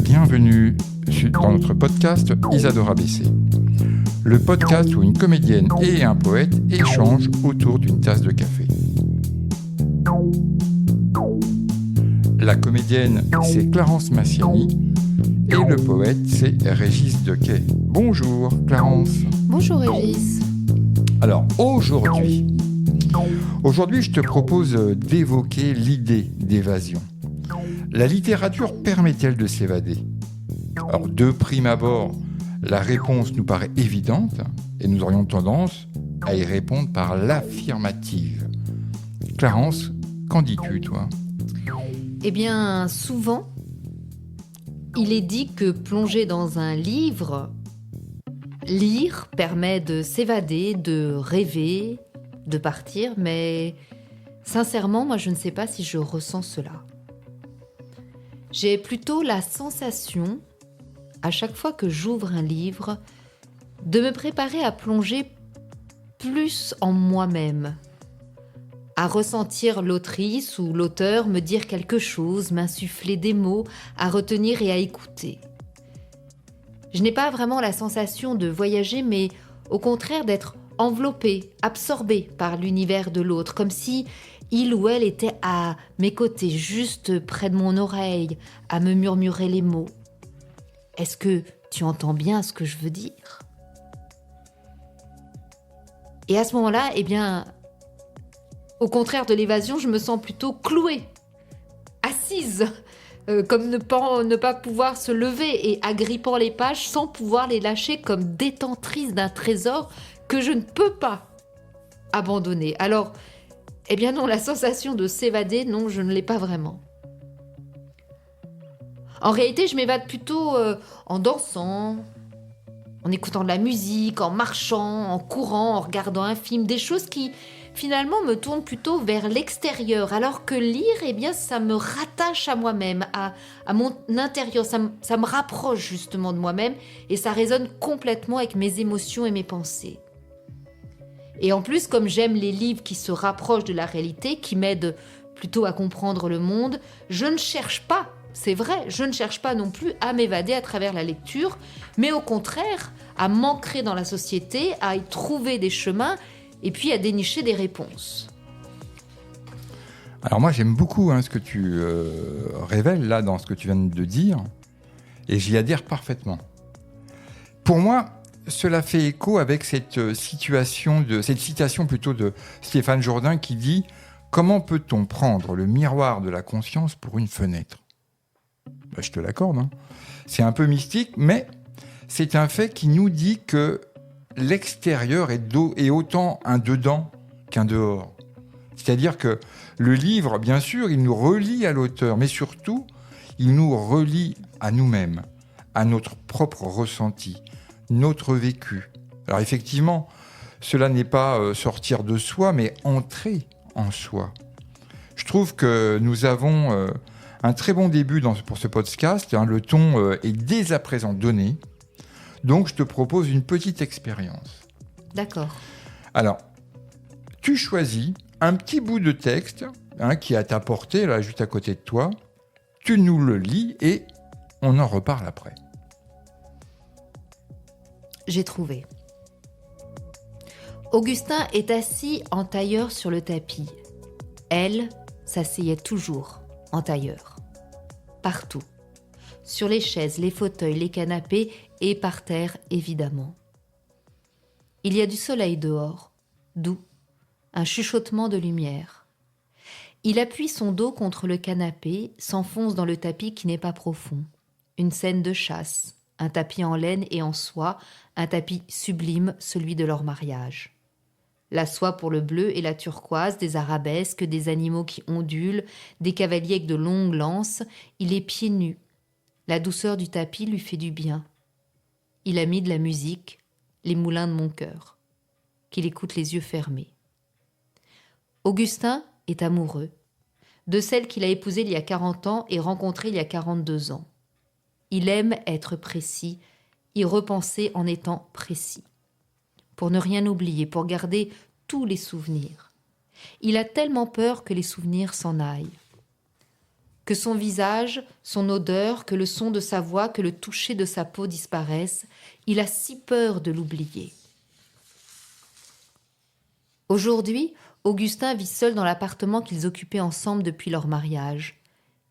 Bienvenue dans notre podcast Isadora BC. Le podcast où une comédienne et un poète échangent autour d'une tasse de café. La comédienne, c'est Clarence Massiani et le poète, c'est Régis Dequet. Bonjour Clarence. Bonjour Régis. Alors aujourd'hui, je te propose d'évoquer l'idée d'évasion. La littérature permet-elle de s'évader ? Alors de prime abord, la réponse nous paraît évidente et nous aurions tendance à y répondre par l'affirmative. Clarence, qu'en dis-tu toi ? Eh bien, souvent, il est dit que plonger dans un livre, lire permet de s'évader, de rêver, de partir, mais sincèrement, moi je ne sais pas si je ressens cela. J'ai plutôt la sensation, à chaque fois que j'ouvre un livre, de me préparer à plonger plus en moi-même, à ressentir l'autrice ou l'auteur me dire quelque chose, m'insuffler des mots, à retenir et à écouter. Je n'ai pas vraiment la sensation de voyager, mais au contraire d'être enveloppée, absorbée par l'univers de l'autre, comme si il ou elle était à mes côtés, juste près de mon oreille, à me murmurer les mots. Est-ce que tu entends bien ce que je veux dire ? Et à ce moment-là, eh bien, au contraire de l'évasion, je me sens plutôt clouée, assise, comme ne pas pouvoir se lever et agrippant les pages sans pouvoir les lâcher comme détentrice d'un trésor que je ne peux pas abandonner. Alors, eh bien non, la sensation de s'évader, non, je ne l'ai pas vraiment. En réalité, je m'évade plutôt en dansant, en écoutant de la musique, en marchant, en courant, en regardant un film, des choses qui finalement me tournent plutôt vers l'extérieur, alors que lire, eh bien, ça me rattache à moi-même, à mon intérieur, ça me rapproche justement de moi-même et ça résonne complètement avec mes émotions et mes pensées. Et en plus, comme j'aime les livres qui se rapprochent de la réalité, qui m'aident plutôt à comprendre le monde, je ne cherche pas, c'est vrai, je ne cherche pas non plus à m'évader à travers la lecture, mais au contraire, à m'ancrer dans la société, à y trouver des chemins et puis à dénicher des réponses. Alors moi j'aime beaucoup ce que tu révèles là dans ce que tu viens de dire et j'y adhère parfaitement. Pour moi, cela fait écho avec cette citation plutôt de Stéphane Jourdain qui dit « Comment peut-on prendre le miroir de la conscience pour une fenêtre ?» Je te l'accorde. C'est un peu mystique, mais c'est un fait qui nous dit que l'extérieur est autant un dedans qu'un dehors. C'est-à-dire que le livre, bien sûr, il nous relie à l'auteur, mais surtout, il nous relie à nous-mêmes, à notre propre ressenti, notre vécu. Alors effectivement, cela n'est pas sortir de soi, mais entrer en soi. Je trouve que nous avons un très bon début pour ce podcast. Le ton est dès à présent donné. Donc, je te propose une petite expérience. D'accord. Alors, tu choisis un petit bout de texte qui est à ta portée, là, juste à côté de toi. Tu nous le lis et on en reparle après. J'ai trouvé. Augustin est assis en tailleur sur le tapis. Elle s'asseyait toujours en tailleur. Partout. Sur les chaises, les fauteuils, les canapés et par terre, évidemment. Il y a du soleil dehors, doux, un chuchotement de lumière. Il appuie son dos contre le canapé, s'enfonce dans le tapis qui n'est pas profond. Une scène de chasse, un tapis en laine et en soie, un tapis sublime, celui de leur mariage. La soie pour le bleu et la turquoise, des arabesques, des animaux qui ondulent, des cavaliers avec de longues lances. Il est pieds nus. La douceur du tapis lui fait du bien. Il a mis de la musique, les moulins de mon cœur, qu'il écoute les yeux fermés. Augustin est amoureux de celle qu'il a épousée il y a 40 ans et rencontrée il y a 42 ans. Il aime être précis, y repenser en étant précis, pour ne rien oublier, pour garder tous les souvenirs. Il a tellement peur que les souvenirs s'en aillent. Que son visage, son odeur, que le son de sa voix, que le toucher de sa peau disparaissent. Il a si peur de l'oublier. Aujourd'hui, Augustin vit seul dans l'appartement qu'ils occupaient ensemble depuis leur mariage.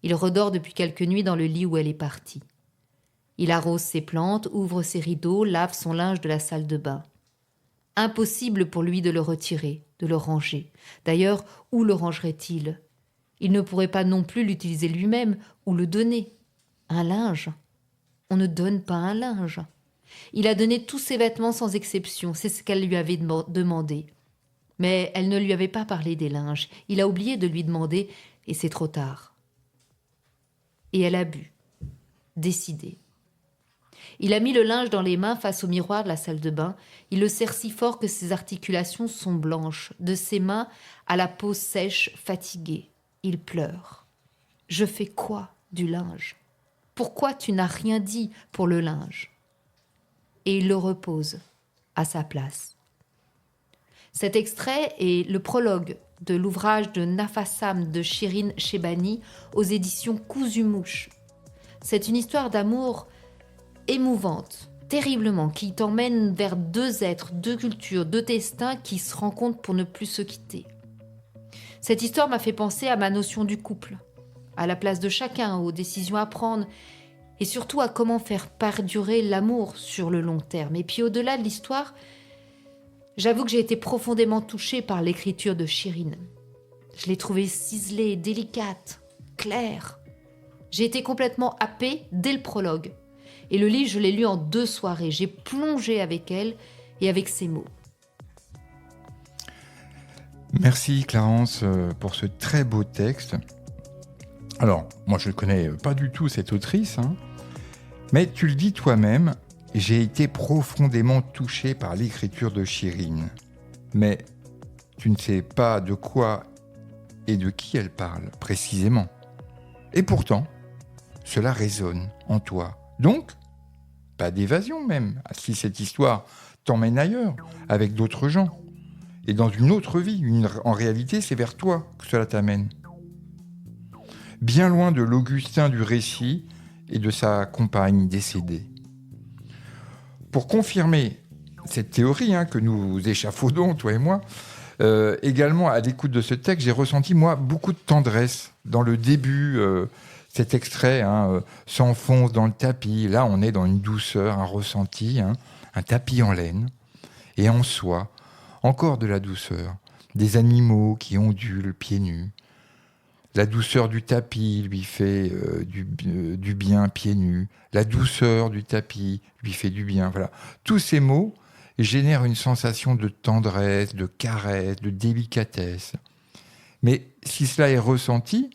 Il redort depuis quelques nuits dans le lit où elle est partie. Il arrose ses plantes, ouvre ses rideaux, lave son linge de la salle de bain. Impossible pour lui de le retirer, de le ranger. D'ailleurs, où le rangerait-il ? Il ne pourrait pas non plus l'utiliser lui-même ou le donner. Un linge ? On ne donne pas un linge. Il a donné tous ses vêtements sans exception, c'est ce qu'elle lui avait demandé. Mais elle ne lui avait pas parlé des linges. Il a oublié de lui demander et c'est trop tard. Et elle a bu, décidée. Il a mis le linge dans les mains face au miroir de la salle de bain. Il le serre si fort que ses articulations sont blanches, de ses mains à la peau sèche, fatiguée. Il pleure. « Je fais quoi du linge ? Pourquoi tu n'as rien dit pour le linge ?» Et il le repose à sa place. Cet extrait est le prologue de l'ouvrage de Nafassam de Shirin Shebani aux éditions Cousu-Mouche. C'est une histoire d'amour émouvante, terriblement, qui t'emmène vers deux êtres, deux cultures, deux destins qui se rencontrent pour ne plus se quitter. Cette histoire m'a fait penser à ma notion du couple, à la place de chacun, aux décisions à prendre et surtout à comment faire perdurer l'amour sur le long terme. Et puis au-delà de l'histoire, j'avoue que j'ai été profondément touchée par l'écriture de Shirin. Je l'ai trouvée ciselée, délicate, claire. J'ai été complètement happée dès le prologue. Et le livre, je l'ai lu en 2 soirées. J'ai plongé avec elle et avec ses mots. Merci Clarence pour ce très beau texte. Alors, moi je ne connais pas du tout cette autrice, mais tu le dis toi-même, j'ai été profondément touché par l'écriture de Shirin. Mais tu ne sais pas de quoi et de qui elle parle précisément. Et pourtant, cela résonne en toi. Donc, pas d'évasion même, si cette histoire t'emmène ailleurs, avec d'autres gens, et dans une autre vie. En réalité, c'est vers toi que cela t'amène. Bien loin de l'Augustin du récit et de sa compagne décédée. Pour confirmer cette théorie que nous échafaudons, toi et moi, également à l'écoute de ce texte, j'ai ressenti, moi, beaucoup de tendresse dans le début. Cet extrait s'enfonce dans le tapis. Là, on est dans une douceur, un ressenti, un tapis en laine. Et en soi, encore de la douceur. Des animaux qui ondulent pieds nus. La douceur du tapis lui fait du bien pieds nus. La douceur du tapis lui fait du bien. Voilà. Tous ces mots génèrent une sensation de tendresse, de caresse, de délicatesse. Mais si cela est ressenti,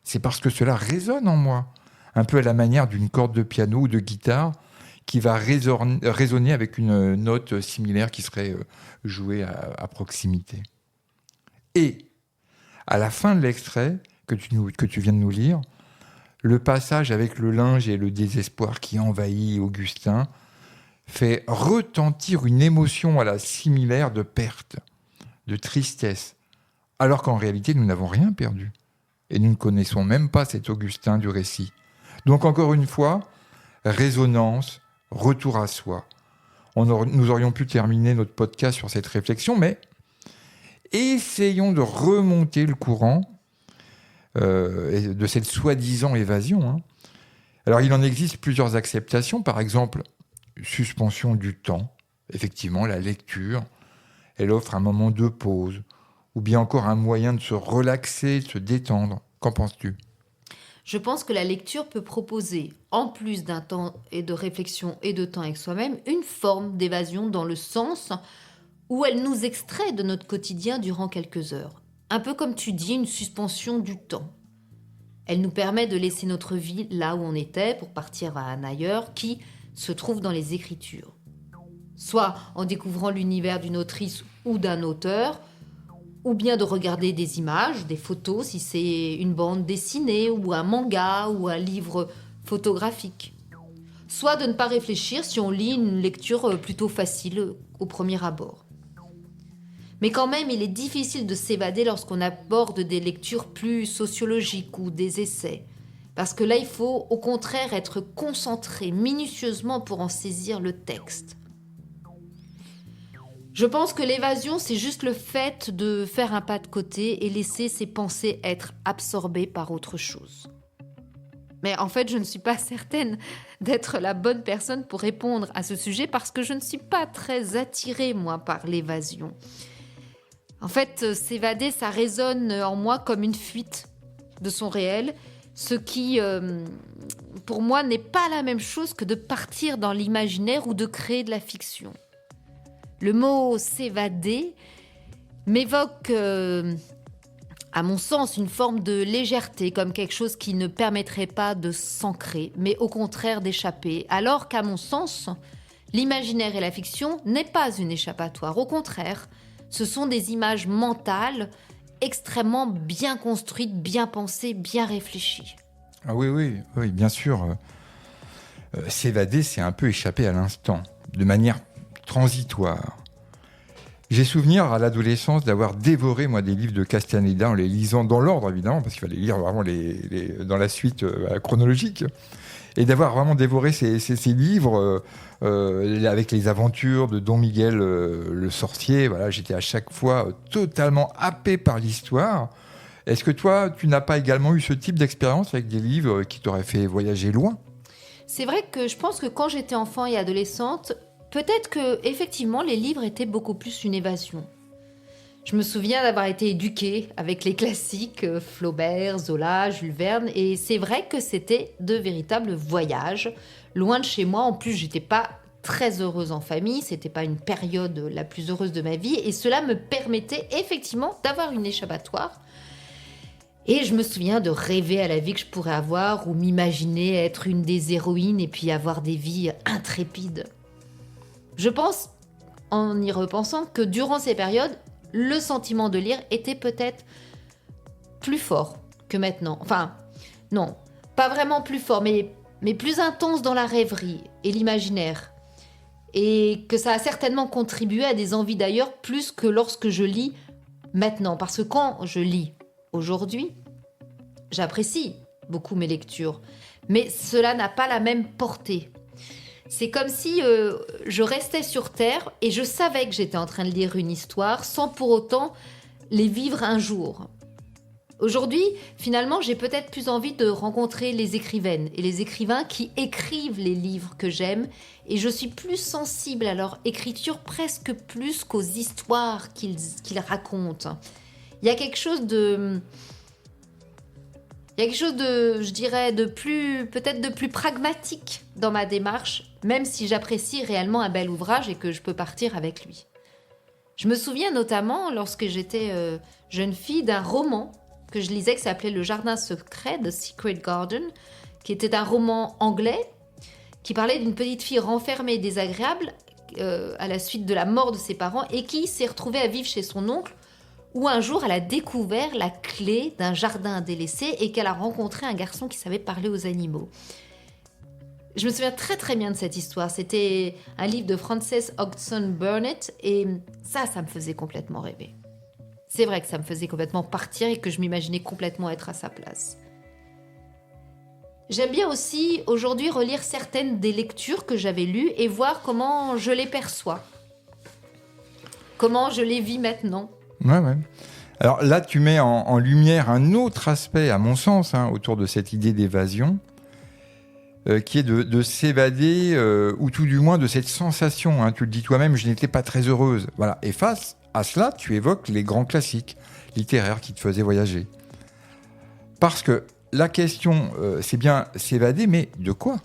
c'est parce que cela résonne en moi, un peu à la manière d'une corde de piano ou de guitare qui va résonner avec une note similaire qui serait jouée à proximité. Et à la fin de l'extrait que tu viens de nous lire, le passage avec le linge et le désespoir qui envahit Augustin fait retentir une émotion à la similaire de perte, de tristesse, alors qu'en réalité nous n'avons rien perdu. Et nous ne connaissons même pas cet Augustin du récit. Donc encore une fois, résonance, retour à soi. Nous aurions pu terminer notre podcast sur cette réflexion, mais essayons de remonter le courant de cette soi-disant évasion. Alors il en existe plusieurs acceptations, par exemple, suspension du temps. Effectivement, la lecture, elle offre un moment de pause, ou bien encore un moyen de se relaxer, de se détendre. Qu'en penses-tu ? Je pense que la lecture peut proposer, en plus d'un temps et de réflexion et de temps avec soi-même, une forme d'évasion dans le sens où elle nous extrait de notre quotidien durant quelques heures. Un peu comme tu dis, une suspension du temps. Elle nous permet de laisser notre vie là où on était pour partir à un ailleurs qui se trouve dans les écritures. Soit en découvrant l'univers d'une autrice ou d'un auteur, ou bien de regarder des images, des photos, si c'est une bande dessinée, ou un manga, ou un livre photographique. Soit de ne pas réfléchir si on lit une lecture plutôt facile au premier abord. Mais quand même, il est difficile de s'évader lorsqu'on aborde des lectures plus sociologiques ou des essais. Parce que là, il faut au contraire être concentré minutieusement pour en saisir le texte. Je pense que l'évasion, c'est juste le fait de faire un pas de côté et laisser ses pensées être absorbées par autre chose. Mais en fait, je ne suis pas certaine d'être la bonne personne pour répondre à ce sujet parce que je ne suis pas très attirée, moi, par l'évasion. En fait, s'évader, ça résonne en moi comme une fuite de son réel, ce qui, pour moi, n'est pas la même chose que de partir dans l'imaginaire ou de créer de la fiction. Le mot « s'évader » m'évoque, à mon sens, une forme de légèreté, comme quelque chose qui ne permettrait pas de s'ancrer, mais au contraire d'échapper, alors qu'à mon sens, l'imaginaire et la fiction n'est pas une échappatoire. Au contraire, ce sont des images mentales extrêmement bien construites, bien pensées, bien réfléchies. Ah oui, bien sûr. S'évader, c'est un peu échapper à l'instant, de manière transitoire. J'ai souvenir à l'adolescence d'avoir dévoré moi des livres de Castaneda en les lisant dans l'ordre évidemment parce qu'il fallait lire vraiment dans la suite chronologique et d'avoir vraiment dévoré ces livres avec les aventures de Don Miguel le sorcier. Voilà, j'étais à chaque fois totalement happé par l'histoire. Est-ce que toi, tu n'as pas également eu ce type d'expérience avec des livres qui t'auraient fait voyager loin ? C'est vrai que je pense que quand j'étais enfant et adolescente, peut-être que effectivement les livres étaient beaucoup plus une évasion. Je me souviens d'avoir été éduquée avec les classiques Flaubert, Zola, Jules Verne, et c'est vrai que c'était de véritables voyages loin de chez moi. En plus, j'étais pas très heureuse en famille, c'était pas une période la plus heureuse de ma vie, et cela me permettait effectivement d'avoir une échappatoire. Et je me souviens de rêver à la vie que je pourrais avoir ou m'imaginer être une des héroïnes et puis avoir des vies intrépides. Je pense, en y repensant, que durant ces périodes, le sentiment de lire était peut-être plus fort que maintenant. Enfin, non, pas vraiment plus fort, mais plus intense dans la rêverie et l'imaginaire. Et que ça a certainement contribué à des envies d'ailleurs plus que lorsque je lis maintenant. Parce que quand je lis aujourd'hui, j'apprécie beaucoup mes lectures, mais cela n'a pas la même portée. C'est comme si je restais sur Terre et je savais que j'étais en train de lire une histoire sans pour autant les vivre un jour. Aujourd'hui, finalement, j'ai peut-être plus envie de rencontrer les écrivaines et les écrivains qui écrivent les livres que j'aime et je suis plus sensible à leur écriture presque plus qu'aux histoires qu'ils racontent. Il y a quelque chose de... je dirais, peut-être de plus pragmatique dans ma démarche, même si j'apprécie réellement un bel ouvrage et que je peux partir avec lui. Je me souviens notamment, lorsque j'étais jeune fille, d'un roman que je lisais qui s'appelait Le Jardin secret, The Secret Garden, qui était un roman anglais qui parlait d'une petite fille renfermée et désagréable à la suite de la mort de ses parents et qui s'est retrouvée à vivre chez son oncle où un jour elle a découvert la clé d'un jardin délaissé et qu'elle a rencontré un garçon qui savait parler aux animaux. Je me souviens très très bien de cette histoire. C'était un livre de Frances Hodgson Burnett et ça me faisait complètement rêver. C'est vrai que ça me faisait complètement partir et que je m'imaginais complètement être à sa place. J'aime bien aussi aujourd'hui relire certaines des lectures que j'avais lues et voir comment je les perçois. Comment je les vis maintenant. Ouais. Alors là, tu mets en lumière un autre aspect, à mon sens, autour de cette idée d'évasion, qui est de s'évader, ou tout du moins de cette sensation. Tu le dis toi-même, je n'étais pas très heureuse. Voilà. Et face à cela, tu évoques les grands classiques littéraires qui te faisaient voyager. Parce que la question, c'est bien s'évader, mais de quoi ?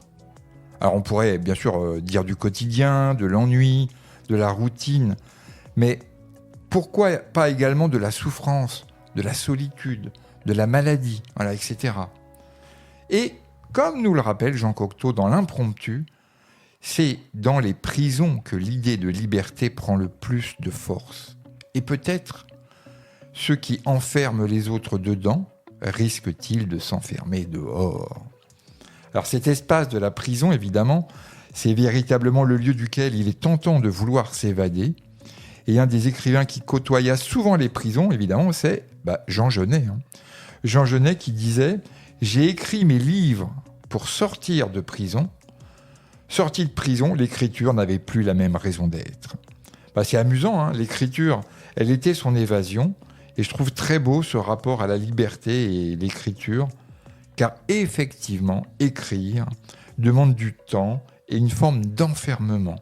Alors on pourrait bien sûr dire du quotidien, de l'ennui, de la routine, mais pourquoi pas également de la souffrance, de la solitude, de la maladie, voilà, etc. Et comme nous le rappelle Jean Cocteau dans l'Impromptu, c'est dans les prisons que l'idée de liberté prend le plus de force. Et peut-être ceux qui enferment les autres dedans risquent-ils de s'enfermer dehors ? Alors cet espace de la prison, évidemment, c'est véritablement le lieu duquel il est tentant de vouloir s'évader. Et un des écrivains qui côtoya souvent les prisons, évidemment, c'est Jean Genet. Jean Genet qui disait « J'ai écrit mes livres pour sortir de prison. Sorti de prison, l'écriture n'avait plus la même raison d'être. » C'est amusant, l'écriture, elle était son évasion. Et je trouve très beau ce rapport à la liberté et l'écriture, car effectivement, écrire demande du temps et une forme d'enfermement,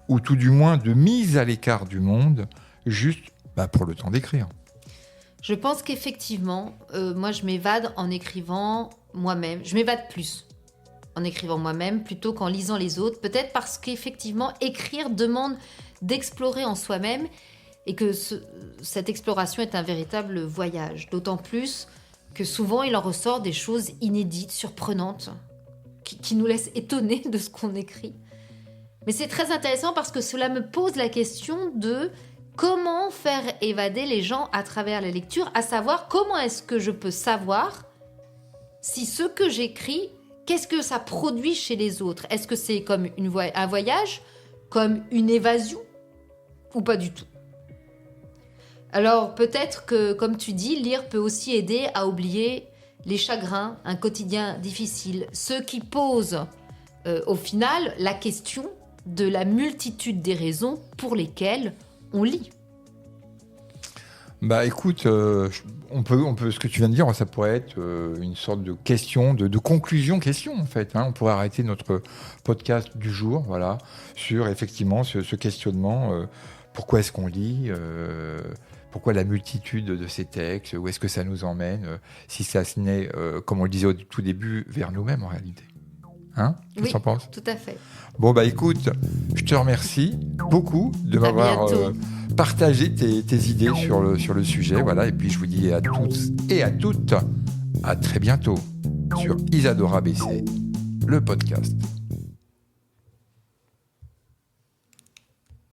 ou tout du moins de mise à l'écart du monde, juste pour le temps d'écrire. Je pense qu'effectivement, moi je m'évade en écrivant moi-même. Je m'évade plus en écrivant moi-même plutôt qu'en lisant les autres. Peut-être parce qu'effectivement, écrire demande d'explorer en soi-même et que cette exploration est un véritable voyage. D'autant plus que souvent il en ressort des choses inédites, surprenantes, qui nous laissent étonnés de ce qu'on écrit. Mais c'est très intéressant parce que cela me pose la question de comment faire évader les gens à travers la lecture, à savoir comment est-ce que je peux savoir si ce que j'écris, qu'est-ce que ça produit chez les autres ? Est-ce que c'est comme un voyage, comme une évasion ou pas du tout ? Alors peut-être que, comme tu dis, lire peut aussi aider à oublier les chagrins, un quotidien difficile, ceux qui posent au final la question de la multitude des raisons pour lesquelles on lit. Écoute, on peut, ce que tu viens de dire, ça pourrait être une sorte de question, de conclusion-question en fait. On pourrait arrêter notre podcast du jour, voilà, sur effectivement ce questionnement. Pourquoi est-ce qu'on lit pourquoi la multitude de ces textes, où est-ce que ça nous emmène, si ça se naît, comme on le disait au tout début, vers nous-mêmes en réalité. Qu'est-ce que tu en penses ? Tout à fait. Bon, écoute, je te remercie beaucoup de m'avoir partagé tes idées sur le sujet. Voilà, et puis je vous dis à tous et à toutes, à très bientôt sur Isadora BC, le podcast.